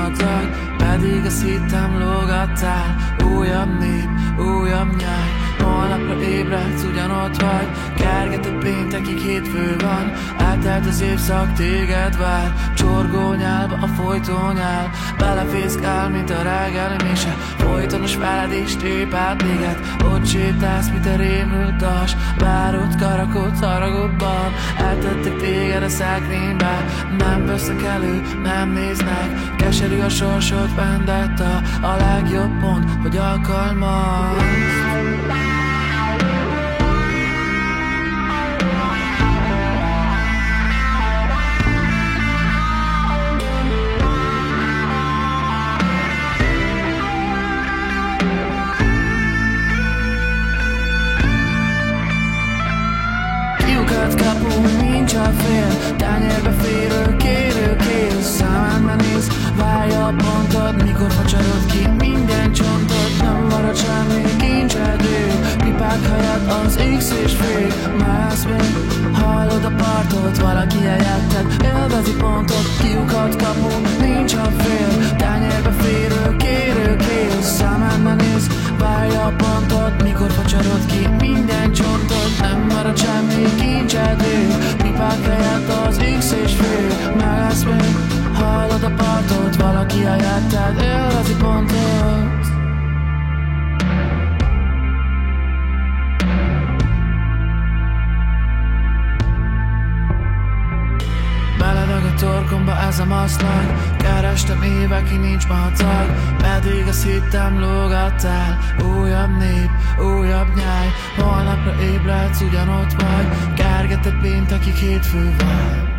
adag, pedig azt hittem lógattál. Újabb nép, újabb nyáj, holnapra ébredsz, ugyanott vagy. Kerget a péntekig, hétfő van, eltelt az évszak, téged vár. Csorgó nyálba a folytónyál, belefészkál, mint a reggeli mise. Folytonos veled és tép át téged, ott sétálsz, mint a rémült tas. Várod, karakodsz haragokban, eltettek téged a szekrénybe. Nem vesznek elő, nem néznek, keserű a sorsod, vendetta. A legjobb pont, hogy alkalmaz. Kiukat kapunk, nincs a fél, tányérbe férő, kérő, kész. Számádba néz, várja a pontod, mikor facsarod ki minden csontod. Nem marad semmi, kincsedő, pipák helyett az X és fék. Mász még, hallod a partot, valaki helyetted, élvezi pontot. Kiukat kapunk, nincs a fél, tányérbe férő, kérő, kész. Számádba néz, várja a pontod, mikor facsarod ki minden csontod. Nem marad semmi, kincsedő, pipák helyett az X és fék. Megállsz még, hallod a partot, valaki helyetted, élvezi pontot. Beledög a torkomba ez a maszlag, kerestem évekig, nincs macag, pedig azt hittem lógattál. Újabb nép, újabb nyáj, holnapra ébredsz, ugyanott vagy. Kergetett péntekig, hétfő van.